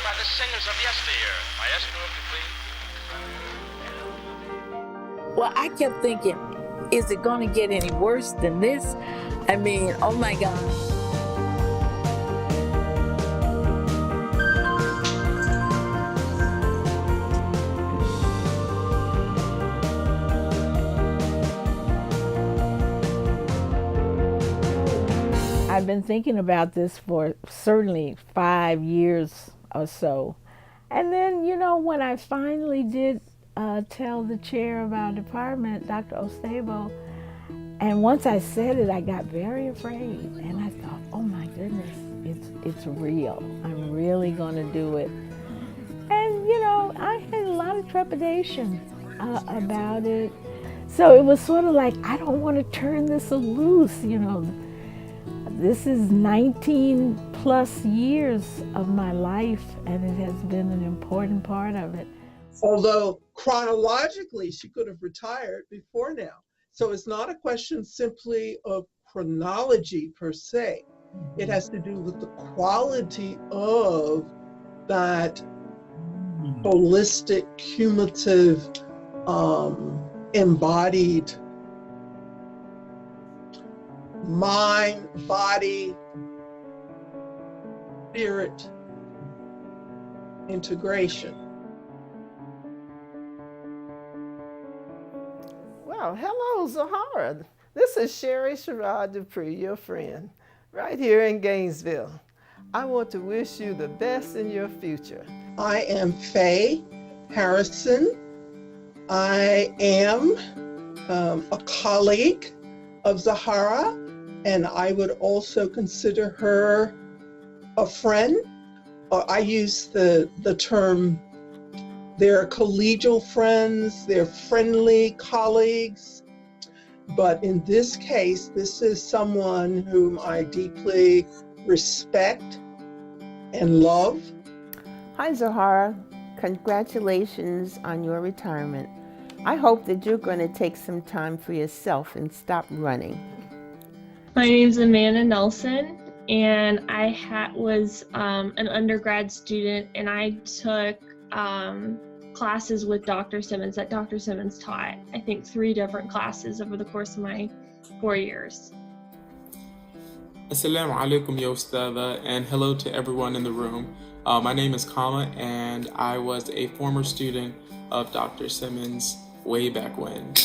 by the singers of yesteryear. Maestro, if you please. Well, I kept thinking, is it going to get any worse than this? I mean, oh my God. I've been thinking about this for certainly 5 years or so. And then, when I finally did tell the chair of our department, Dr. Ostebo, and once I said it, I got very afraid. And I thought, oh my goodness, it's real. I'm really going to do it. And, I had a lot of trepidation about it. So it was sort of like, I don't want to turn this loose, This is 19 plus years of my life, and it has been an important part of it. Although chronologically, she could have retired before now. So it's not a question simply of chronology per se. It has to do with the quality of that holistic, cumulative, embodied mind, body, spirit integration. Well, hello, Zoharah. This is Sherry Sherrod Dupree, your friend, right here in Gainesville. I want to wish you the best in your future. I am Faye Harrison. I am a colleague of Zoharah, and I would also consider her a friend. I use the term, they're collegial friends, they're friendly colleagues, but in this case, this is someone whom I deeply respect and love. Hi, Zoharah. Congratulations on your retirement. I hope that you're going to take some time for yourself and stop running. My name's Amanda Nelson, and I was an undergrad student, and I took classes with Dr. Simmons that Dr. Simmons taught. I think 3 different classes over the course of my 4 years. Assalamu alaikum, ya Ustadha, and hello to everyone in the room. My name is Kama, and I was a former student of Dr. Simmons way back when.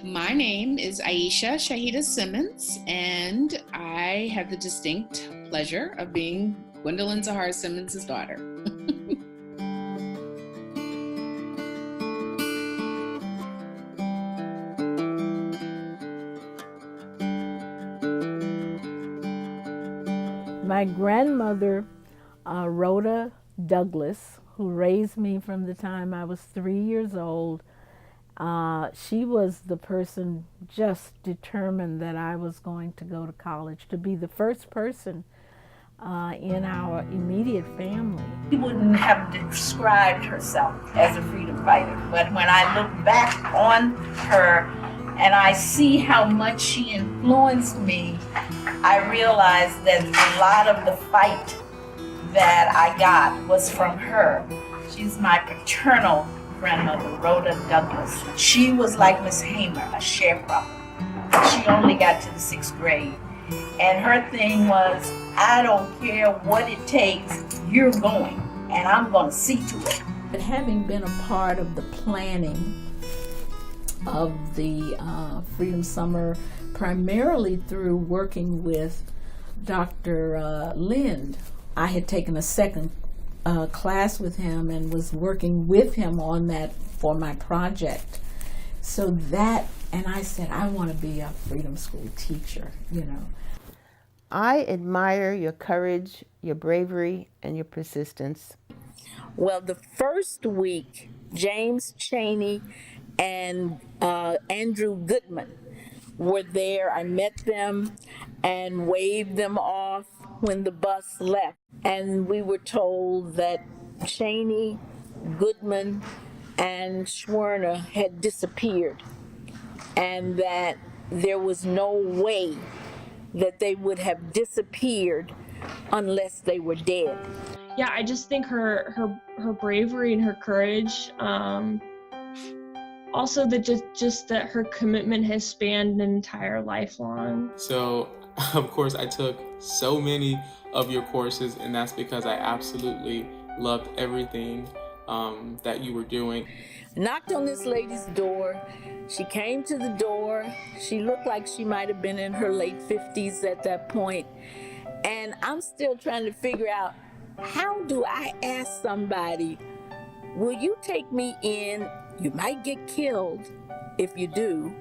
My name is Aisha Shahida Simmons, and I have the distinct pleasure of being Gwendolyn Zoharah Simmons' daughter. My grandmother, Rhoda Douglas, who raised me from the time I was 3 years old, she was the person just determined that I was going to go to college, to be the first person in our immediate family. She wouldn't have described herself as a freedom fighter, but when I look back on her and I see how much she influenced me, I realized that a lot of the fight that I got was from her. She's my paternal grandmother, Rhoda Douglas. She was like Miss Hamer, a sharecropper. She only got to the 6th grade. And her thing was, I don't care what it takes, you're going, and I'm going to see to it. But having been a part of the planning of the Freedom Summer, primarily through working with Dr. Lind, I had taken a second class with him and was working with him on that for my project. So that, and I said, I want to be a Freedom School teacher, I admire your courage, your bravery, and your persistence. Well, the first week, James Chaney and Andrew Goodman were there. I met them and waved them off when the bus left. And we were told that Chaney, Goodman, and Schwerner had disappeared, and that there was no way that they would have disappeared unless they were dead. Yeah, I just think her bravery and her courage, also just that her commitment has spanned an entire lifelong. So, of course, I took so many of your courses, and that's because I absolutely loved everything that you were doing. Knocked on this lady's door. She came to the door. She looked like she might have been in her late 50s at that point. And I'm still trying to figure out, how do I ask somebody, will you take me in? You might get killed if you do.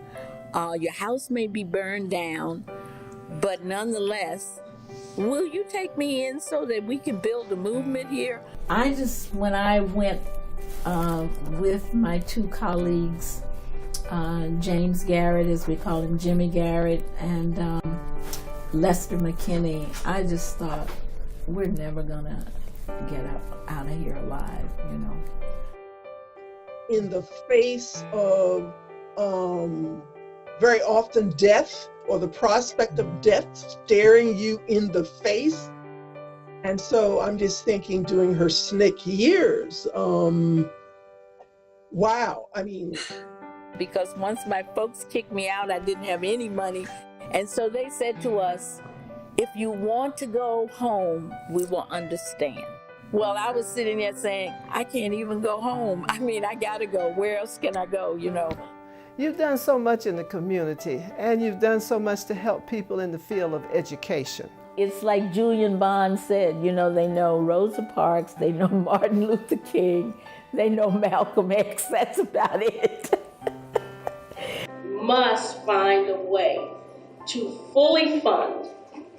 Your house may be burned down, but nonetheless, will you take me in so that we can build a movement here? When I went with my two colleagues, James Garrett, as we call him, Jimmy Garrett, and Lester McKinney, I just thought, we're never gonna get out of here alive, you know. In the face of very often death, or the prospect of death staring you in the face. And so I'm just thinking, during her SNCC years, wow, I mean. Because once my folks kicked me out, I didn't have any money. And so they said to us, if you want to go home, we will understand. Well, I was sitting there saying, I can't even go home. I mean, I gotta go. Where else can I go, you know? You've done so much in the community, and you've done so much to help people in the field of education. It's like Julian Bond said, you know, they know Rosa Parks, they know Martin Luther King, they know Malcolm X, that's about it. Must find a way to fully fund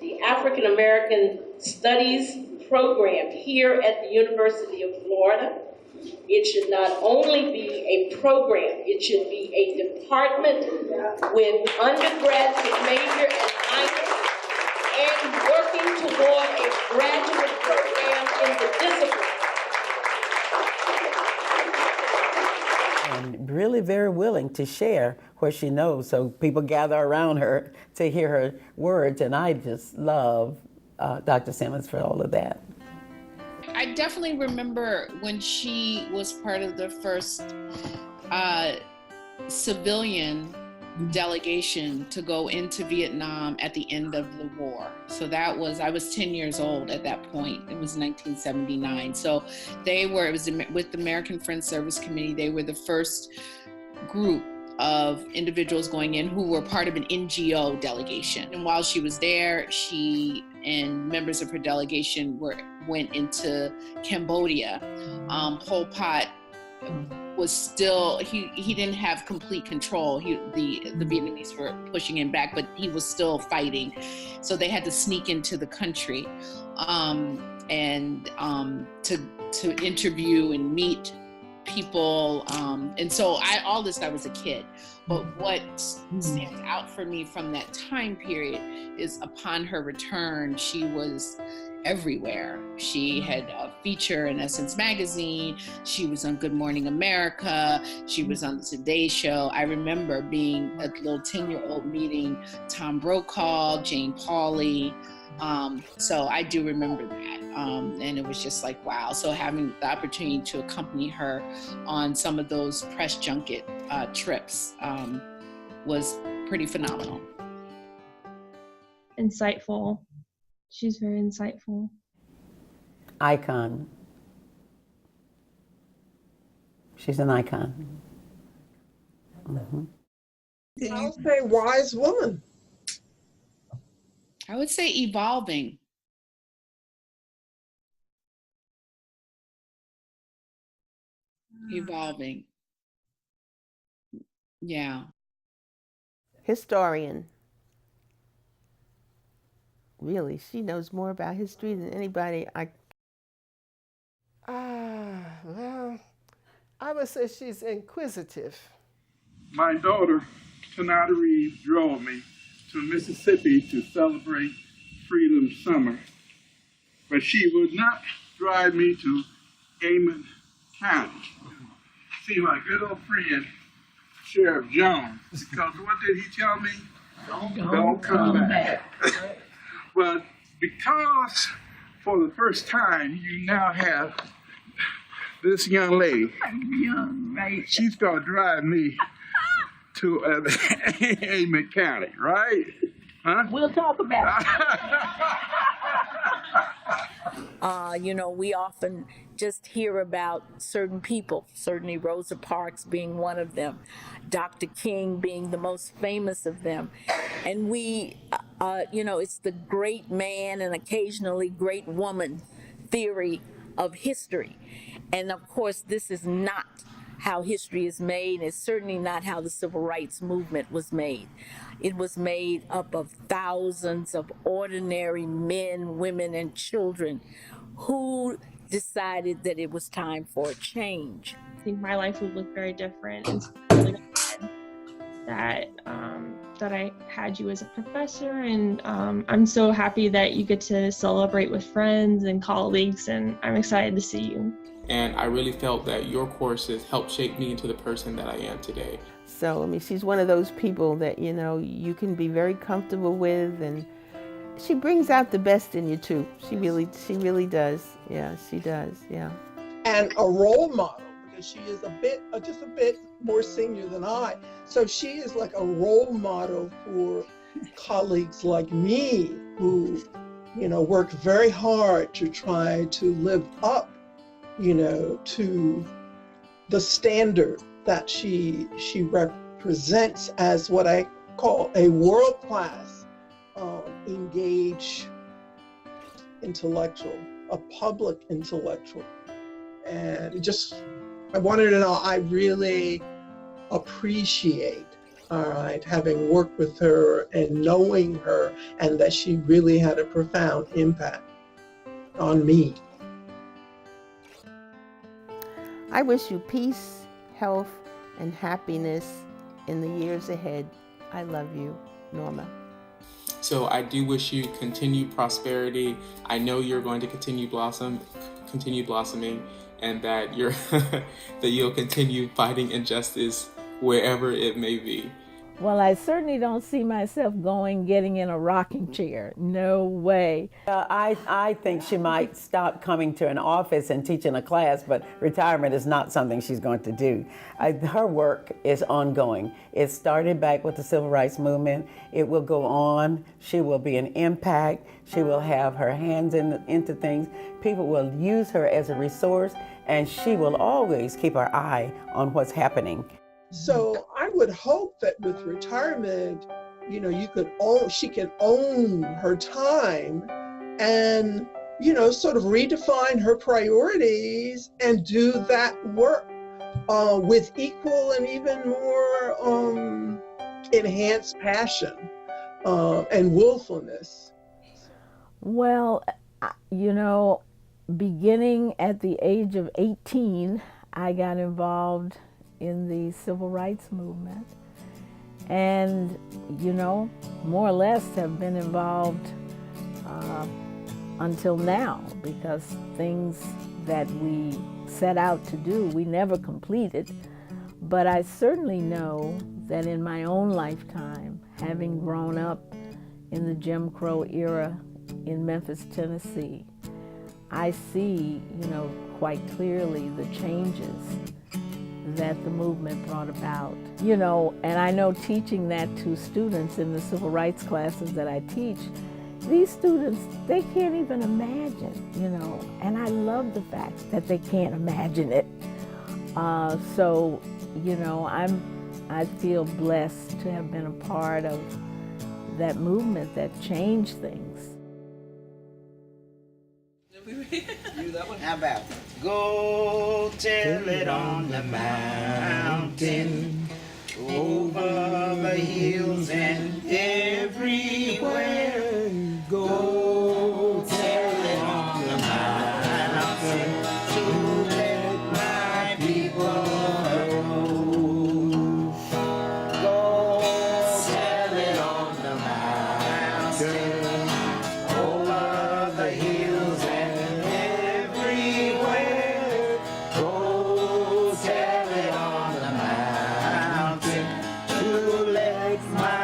the African American Studies program here at the University of Florida. It should not only be a program, it should be a department with undergrads with major and minor, and working toward a graduate program in the discipline. And really very willing to share what she knows, so people gather around her to hear her words, and I just love Dr. Simmons for all of that. I definitely remember when she was part of the first civilian delegation to go into Vietnam at the end of the war. So that was, I was 10 years old at that point. It was 1979. So it was with the American Friends Service Committee. They were the first group of individuals going in who were part of an NGO delegation. And while she was there, she and members of her delegation went into Cambodia. Pol Pot was still, he didn't have complete control. The Vietnamese were pushing him back, but he was still fighting. So they had to sneak into the country to interview and meet people. And so all this, I was a kid. But what stands out for me from that time period is upon her return, she was everywhere. She had a feature in Essence magazine. She was on Good Morning America. She was on the Today Show. I remember being a little 10-year-old meeting Tom Brokaw, Jane Pauley. So I do remember that. And it was just like, wow. So having the opportunity to accompany her on some of those press junket trips was pretty phenomenal. Insightful. She's very insightful. Icon. She's an icon. Mm-hmm. I'll say wise woman. I would say evolving. Evolving. Yeah. Historian. Really, she knows more about history than anybody. Well, I would say she's inquisitive. My daughter, Tanada Reeves, drove me to Mississippi to celebrate Freedom Summer, but she would not drive me to Amon County. See my good old friend, Sheriff Jones, because what did he tell me? Don't come back. But because for the first time you now have this young lady. I'm young, right? She's going to drive me to a mechanic, right? Huh? We'll talk about it. You know, we often just hear about certain people, certainly Rosa Parks being one of them, Dr. King being the most famous of them. And we, you know, it's the great man and occasionally great woman theory of history. And of course, this is not how history is made. It's certainly not how the civil rights movement was made. It was made up of thousands of ordinary men, women, and children who decided that it was time for a change. I think my life would look very different. And so I'm really glad that I had you as a professor, and I'm so happy that you get to celebrate with friends and colleagues, and I'm excited to see you. And I really felt that your courses helped shape me into the person that I am today. So, I mean, she's one of those people that, you know, you can be very comfortable with, and she brings out the best in you too. She really does. Yeah, she does. Yeah. And a role model, because she is just a bit more senior than I. So she is like a role model for colleagues like me who, you know, work very hard to try to live up, you know, to the standard that she represents as what I call a world-class, engaged intellectual, a public intellectual. And I wanted to know, I really appreciate, all right, having worked with her and knowing her, and that she really had a profound impact on me. I wish you peace, health, and happiness in the years ahead. I love you, Norma. So I do wish you continued prosperity. I know you're going to continue blossoming, and that that you'll continue fighting injustice wherever it may be. Well, I certainly don't see myself getting in a rocking chair. No way. I think she might stop coming to an office and teaching a class, but retirement is not something she's going to do. Her work is ongoing. It started back with the Civil Rights Movement. It will go on. She will be an impact. She will have her hands into things. People will use her as a resource, and she will always keep her eye on what's happening. So I would hope that with retirement, you know, she can own her time and, you know, sort of redefine her priorities and do that work with equal and even more enhanced passion and willfulness. Well, you know, beginning at the age of 18, I got involved in the civil rights movement, and, you know, more or less have been involved until now, because things that we set out to do, we never completed. But I certainly know that in my own lifetime, having grown up in the Jim Crow era in Memphis, Tennessee, I see, you know, quite clearly the changes that the movement brought about. You know, and I know teaching that to students in the civil rights classes that I teach, these students, they can't even imagine, you know, and I love the fact that they can't imagine it. So, you know, I feel blessed to have been a part of that movement that changed things. How about go tell it on the mountain, over the hills and everywhere. Go tell it on the mountain to let my people know. Go tell it on the mountain, over the hills and everywhere. Go tell it on the mountain to let my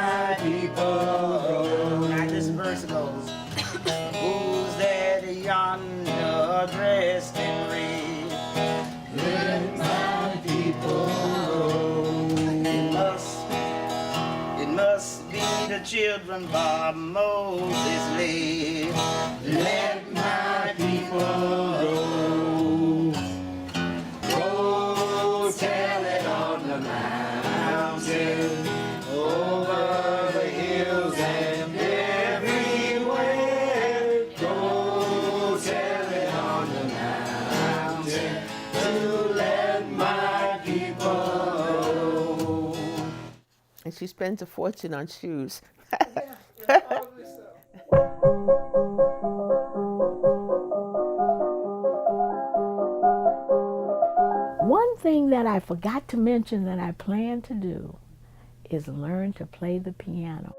dressed in red. Let my people go. It must be the children Bob Moses led. Let my people go. Go tell it on the mountain, over the hills and everywhere. Go tell it on the mountain to let my people go. And she spends a fortune on shoes. One thing that I forgot to mention that I plan to do is learn to play the piano.